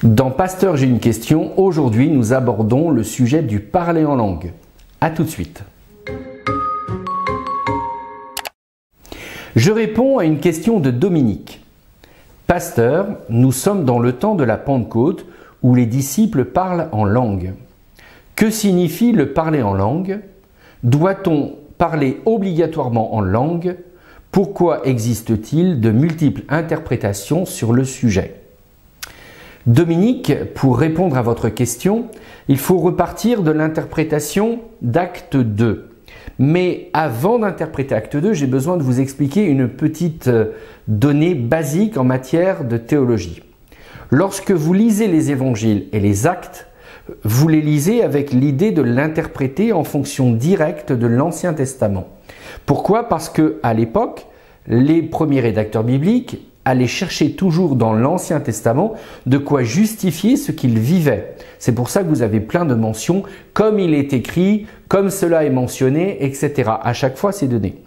Dans Pasteur, j'ai une question. Aujourd'hui, nous abordons le sujet du parler en langue. A tout de suite. Je réponds à une question de Dominique. Pasteur, nous sommes dans le temps de la Pentecôte où les disciples parlent en langue. Que signifie le parler en langue? Doit-on parler obligatoirement en langue? Pourquoi existe-t-il de multiples interprétations sur le sujet? Dominique, pour répondre à votre question, il faut repartir de l'interprétation d'Acte 2. Mais avant d'interpréter Acte 2, j'ai besoin de vous expliquer une petite donnée basique en matière de théologie. Lorsque vous lisez les évangiles et les actes, vous les lisez avec l'idée de l'interpréter en fonction directe de l'Ancien Testament. Pourquoi? Parce qu'à l'époque, les premiers rédacteurs bibliques allaient chercher toujours dans l'Ancien Testament de quoi justifier ce qu'ils vivaient. C'est pour ça que vous avez plein de mentions, comme il est écrit, comme cela est mentionné, etc. À chaque fois, c'est donné.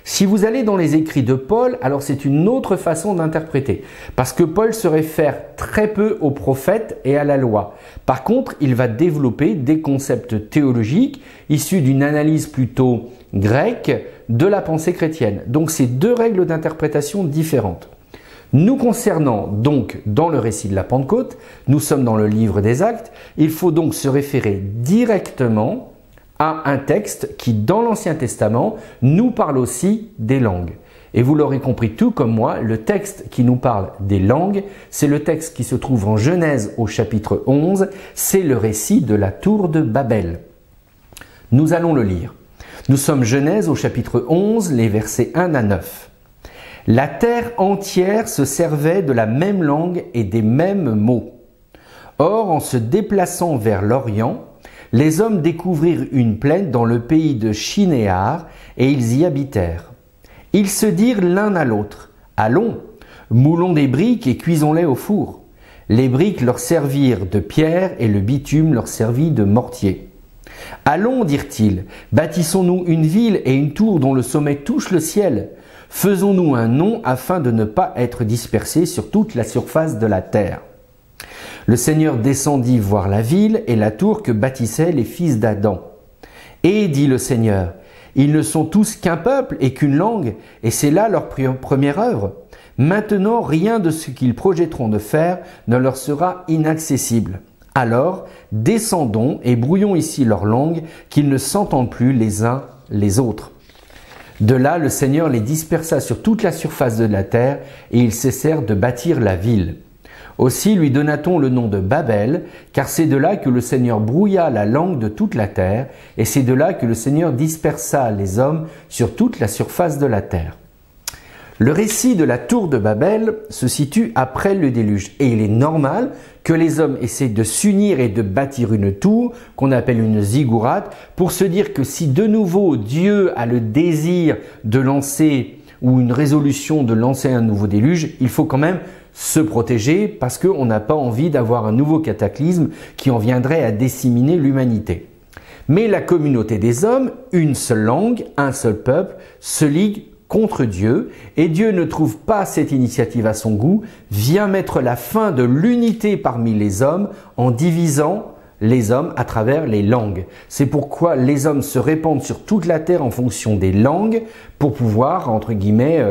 Si vous allez dans les écrits de Paul, alors c'est une autre façon d'interpréter. Parce que Paul se réfère très peu aux prophètes et à la loi. Par contre, il va développer des concepts théologiques issus d'une analyse plutôt grecque de la pensée chrétienne. Donc, c'est deux règles d'interprétation différentes. Nous concernant donc dans le récit de la Pentecôte, nous sommes dans le livre des Actes, il faut donc se référer directement à un texte qui, dans l'Ancien Testament, nous parle aussi des langues. Et vous l'aurez compris tout comme moi, le texte qui nous parle des langues, c'est le texte qui se trouve en Genèse au chapitre 11, c'est le récit de la tour de Babel. Nous allons le lire. Nous sommes Genèse au chapitre 11, les versets 1 à 9. La terre entière se servait de la même langue et des mêmes mots. Or, en se déplaçant vers l'Orient, les hommes découvrirent une plaine dans le pays de Shinéar et ils y habitèrent. Ils se dirent l'un à l'autre, « Allons, moulons des briques et cuisons-les au four. » Les briques leur servirent de pierre et le bitume leur servit de mortier. « Allons, dirent-ils, bâtissons-nous une ville et une tour dont le sommet touche le ciel. Faisons-nous un nom afin de ne pas être dispersés sur toute la surface de la terre. » Le Seigneur descendit voir la ville et la tour que bâtissaient les fils d'Adam. Et dit le Seigneur, ils ne sont tous qu'un peuple et qu'une langue, et c'est là leur première œuvre. Maintenant, rien de ce qu'ils projetteront de faire ne leur sera inaccessible. Alors, descendons et brouillons ici leur langue, qu'ils ne s'entendent plus les uns les autres. De là, le Seigneur les dispersa sur toute la surface de la terre, et ils cessèrent de bâtir la ville. Aussi lui donna-t-on le nom de Babel, car c'est de là que le Seigneur brouilla la langue de toute la terre, et c'est de là que le Seigneur dispersa les hommes sur toute la surface de la terre. Le récit de la tour de Babel se situe après le déluge, et il est normal que les hommes essaient de s'unir et de bâtir une tour, qu'on appelle une ziggourate, pour se dire que si de nouveau Dieu a le désir de lancer, ou une résolution de lancer un nouveau déluge, il faut quand même se protéger parce qu'on n'a pas envie d'avoir un nouveau cataclysme qui en viendrait à disséminer l'humanité. Mais la communauté des hommes, une seule langue, un seul peuple, se ligue contre Dieu et Dieu ne trouve pas cette initiative à son goût, vient mettre la fin de l'unité parmi les hommes en divisant les hommes à travers les langues. C'est pourquoi les hommes se répandent sur toute la terre en fonction des langues pour pouvoir, entre guillemets,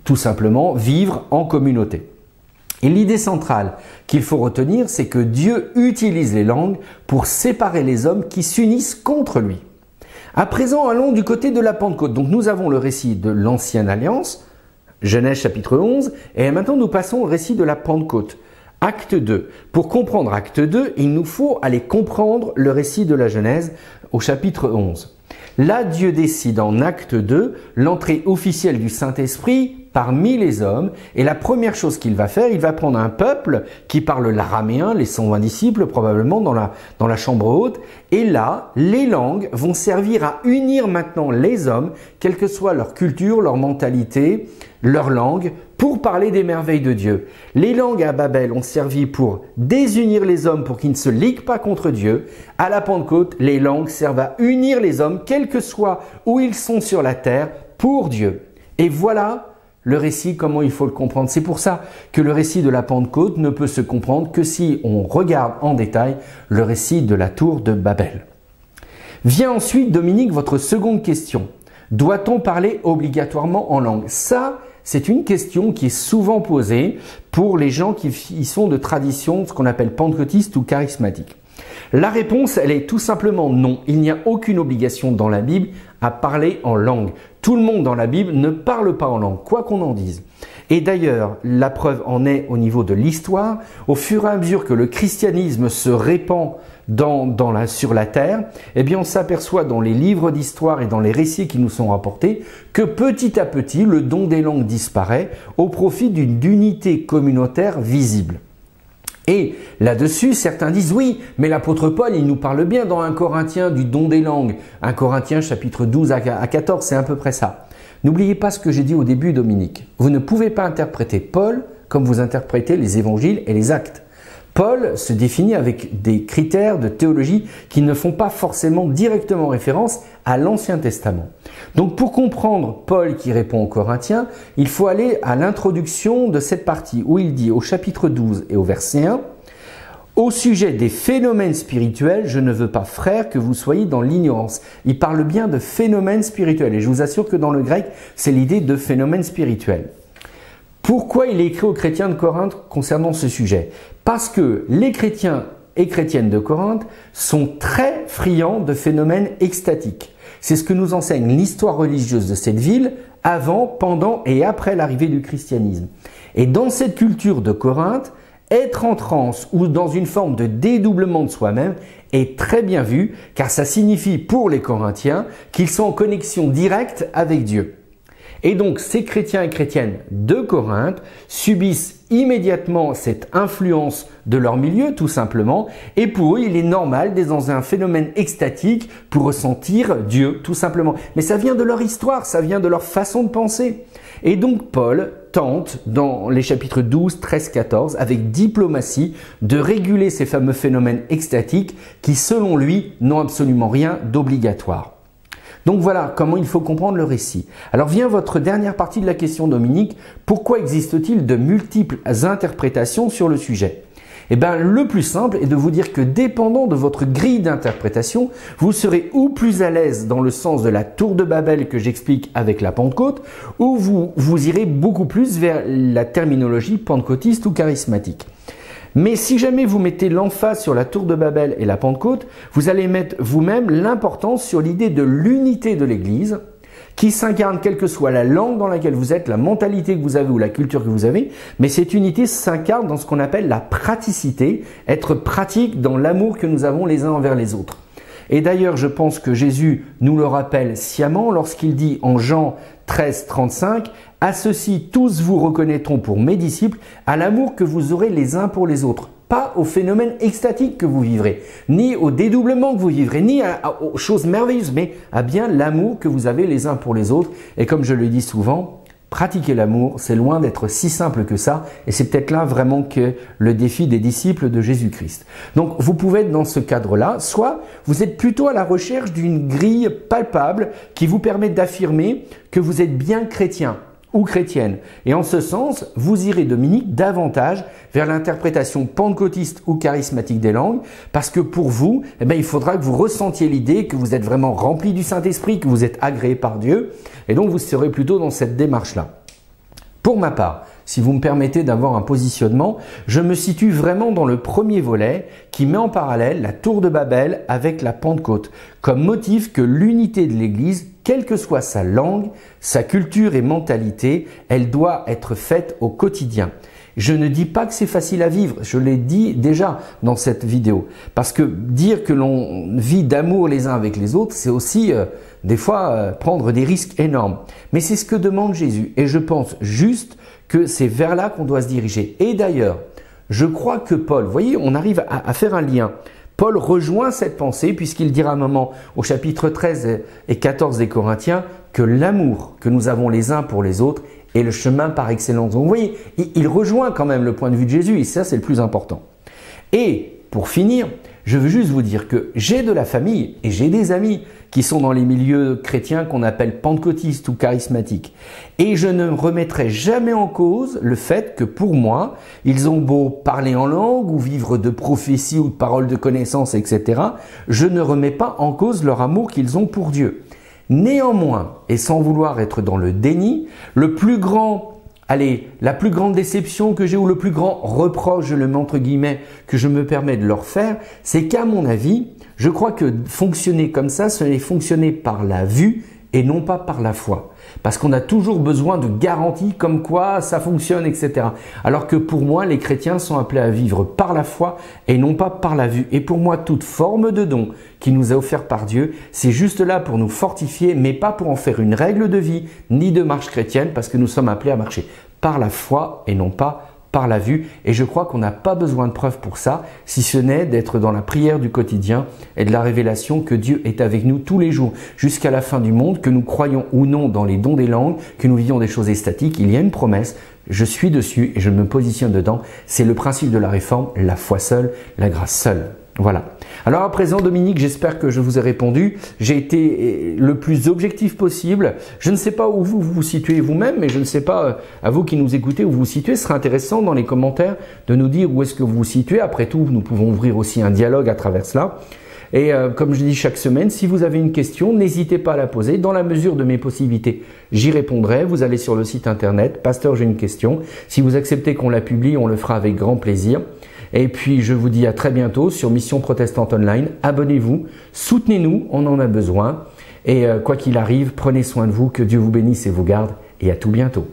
tout simplement vivre en communauté. Et l'idée centrale qu'il faut retenir, c'est que Dieu utilise les langues pour séparer les hommes qui s'unissent contre lui. À présent, allons du côté de la Pentecôte. Donc nous avons le récit de l'Ancienne Alliance, Genèse chapitre 11, et maintenant nous passons au récit de la Pentecôte. Acte 2. Pour comprendre Acte 2, il nous faut aller comprendre le récit de la Genèse au chapitre 11. Là, Dieu décide en Acte 2 l'entrée officielle du Saint-Esprit parmi les hommes. Et la première chose qu'il va faire, il va prendre un peuple qui parle l'araméen, les 120 disciples probablement dans la chambre haute. Et là, les langues vont servir à unir maintenant les hommes, quelle que soit leur culture, leur mentalité, leur langue, pour parler des merveilles de Dieu. Les langues à Babel ont servi pour désunir les hommes pour qu'ils ne se liguent pas contre Dieu. À la Pentecôte, les langues servent à unir les hommes, quel que soit où ils sont sur la terre, pour Dieu. Et voilà le récit, comment il faut le comprendre. C'est pour ça que le récit de la Pentecôte ne peut se comprendre que si on regarde en détail le récit de la tour de Babel. Vient ensuite, Dominique, votre seconde question. Doit-on parler obligatoirement en langue? Ça, c'est une question qui est souvent posée pour les gens qui y sont de tradition, ce qu'on appelle pentecôtiste ou charismatique. La réponse, elle est tout simplement non. Il n'y a aucune obligation dans la Bible à parler en langue. Tout le monde dans la Bible ne parle pas en langue, quoi qu'on en dise. Et d'ailleurs, la preuve en est au niveau de l'histoire. Au fur et à mesure que le christianisme se répand sur la terre, eh bien on s'aperçoit dans les livres d'histoire et dans les récits qui nous sont rapportés que petit à petit, le don des langues disparaît au profit d'une unité communautaire visible. Et là-dessus, certains disent oui, mais l'apôtre Paul, il nous parle bien dans 1 Corinthiens du don des langues. 1 Corinthiens chapitre 12 à 14, c'est à peu près ça. N'oubliez pas ce que j'ai dit au début, Dominique. Vous ne pouvez pas interpréter Paul comme vous interprétez les évangiles et les actes. Paul se définit avec des critères de théologie qui ne font pas forcément directement référence à l'Ancien Testament. Donc pour comprendre Paul qui répond aux Corinthiens, il faut aller à l'introduction de cette partie où il dit au chapitre 12 et au verset 1 « Au sujet des phénomènes spirituels, je ne veux pas, frères, que vous soyez dans l'ignorance. » Il parle bien de phénomènes spirituels et je vous assure que dans le grec, c'est l'idée de phénomènes spirituels. Pourquoi il est écrit aux chrétiens de Corinthe concernant ce sujet? Parce que les chrétiens et chrétiennes de Corinthe sont très friands de phénomènes extatiques. C'est ce que nous enseigne l'histoire religieuse de cette ville avant, pendant et après l'arrivée du christianisme. Et dans cette culture de Corinthe, être en transe ou dans une forme de dédoublement de soi-même est très bien vu car ça signifie pour les Corinthiens qu'ils sont en connexion directe avec Dieu. Et donc, ces chrétiens et chrétiennes de Corinthe subissent immédiatement cette influence de leur milieu, tout simplement. Et pour eux, il est normal d'être dans un phénomène extatique pour ressentir Dieu, tout simplement. Mais ça vient de leur histoire, ça vient de leur façon de penser. Et donc, Paul tente, dans les chapitres 12, 13, 14, avec diplomatie, de réguler ces fameux phénomènes extatiques qui, selon lui, n'ont absolument rien d'obligatoire. Donc voilà comment il faut comprendre le récit. Alors vient votre dernière partie de la question, Dominique. Pourquoi existe-t-il de multiples interprétations sur le sujet? Eh bien, le plus simple est de vous dire que dépendant de votre grille d'interprétation, vous serez ou plus à l'aise dans le sens de la tour de Babel que j'explique avec la Pentecôte, ou vous irez beaucoup plus vers la terminologie pentecôtiste ou charismatique. Mais si jamais vous mettez l'emphase sur la tour de Babel et la Pentecôte, vous allez mettre vous-même l'importance sur l'idée de l'unité de l'Église qui s'incarne quelle que soit la langue dans laquelle vous êtes, la mentalité que vous avez ou la culture que vous avez, mais cette unité s'incarne dans ce qu'on appelle la praticité, être pratique dans l'amour que nous avons les uns envers les autres. Et d'ailleurs, je pense que Jésus nous le rappelle sciemment lorsqu'il dit en Jean 13, 35 « À ceci, tous vous reconnaîtront pour mes disciples, à l'amour que vous aurez les uns pour les autres. » Pas au phénomène extatique que vous vivrez, ni au dédoublement que vous vivrez, ni aux choses merveilleuses, mais à bien l'amour que vous avez les uns pour les autres. Et comme je le dis souvent, pratiquer l'amour, c'est loin d'être si simple que ça, et c'est peut-être là vraiment que le défi des disciples de Jésus-Christ. Donc vous pouvez être dans ce cadre-là, soit vous êtes plutôt à la recherche d'une grille palpable qui vous permet d'affirmer que vous êtes bien chrétien ou chrétienne. Et en ce sens, vous irez, Dominique, davantage vers l'interprétation pentecôtiste ou charismatique des langues, parce que pour vous, eh bien, il faudra que vous ressentiez l'idée que vous êtes vraiment rempli du Saint-Esprit, que vous êtes agréé par Dieu, et donc vous serez plutôt dans cette démarche-là. Pour ma part, si vous me permettez d'avoir un positionnement, je me situe vraiment dans le premier volet qui met en parallèle la tour de Babel avec la Pentecôte, comme motif que l'unité de l'Église, quelle que soit sa langue, sa culture et mentalité, elle doit être faite au quotidien. Je ne dis pas que c'est facile à vivre, je l'ai dit déjà dans cette vidéo. Parce que dire que l'on vit d'amour les uns avec les autres, c'est aussi des fois prendre des risques énormes. Mais c'est ce que demande Jésus et je pense juste que c'est vers là qu'on doit se diriger. Et d'ailleurs, je crois que Paul, vous voyez, on arrive à faire un lien. Paul rejoint cette pensée puisqu'il dira à un moment au chapitre 13 et 14 des Corinthiens que l'amour que nous avons les uns pour les autres est le chemin par excellence. Donc vous voyez, il rejoint quand même le point de vue de Jésus et ça c'est le plus important. Et pour finir, Je veux juste vous dire que j'ai de la famille et j'ai des amis qui sont dans les milieux chrétiens qu'on appelle pentecôtistes ou charismatiques. Et je ne remettrai jamais en cause le fait que pour moi, ils ont beau parler en langue ou vivre de prophéties ou de paroles de connaissance, etc. Je ne remets pas en cause leur amour qu'ils ont pour Dieu. Néanmoins, et sans vouloir être dans le déni, la plus grande déception que j'ai ou le plus grand reproche, je le mets entre guillemets, que je me permets de leur faire, c'est qu'à mon avis, je crois que fonctionner comme ça, c'est fonctionner par la vue et non pas par la foi. Parce qu'on a toujours besoin de garanties comme quoi ça fonctionne, etc. Alors que pour moi, les chrétiens sont appelés à vivre par la foi et non pas par la vue. Et pour moi, toute forme de don qui nous est offert par Dieu, c'est juste là pour nous fortifier, mais pas pour en faire une règle de vie ni de marche chrétienne, parce que nous sommes appelés à marcher par la foi et non pas par la vue. Et je crois qu'on n'a pas besoin de preuves pour ça, si ce n'est d'être dans la prière du quotidien et de la révélation que Dieu est avec nous tous les jours jusqu'à la fin du monde, que nous croyons ou non dans les dons des langues, que nous vivions des choses extatiques. Il y a une promesse, je suis dessus et je me positionne dedans. C'est le principe de la réforme, la foi seule, la grâce seule. Voilà. Alors à présent, Dominique, j'espère que je vous ai répondu. J'ai été le plus objectif possible. Je ne sais pas où vous vous situez vous-même, mais je ne sais pas, à vous qui nous écoutez, où vous vous situez. Ce serait intéressant dans les commentaires de nous dire où est-ce que vous vous situez. Après tout, nous pouvons ouvrir aussi un dialogue à travers cela. Et comme je dis chaque semaine, si vous avez une question, n'hésitez pas à la poser. Dans la mesure de mes possibilités, j'y répondrai. Vous allez sur le site internet, Pasteur, j'ai une question. Si vous acceptez qu'on la publie, on le fera avec grand plaisir. Et puis, je vous dis à très bientôt sur Mission Protestante Online. Abonnez-vous, soutenez-nous, on en a besoin. Et quoi qu'il arrive, prenez soin de vous, que Dieu vous bénisse et vous garde. Et à tout bientôt.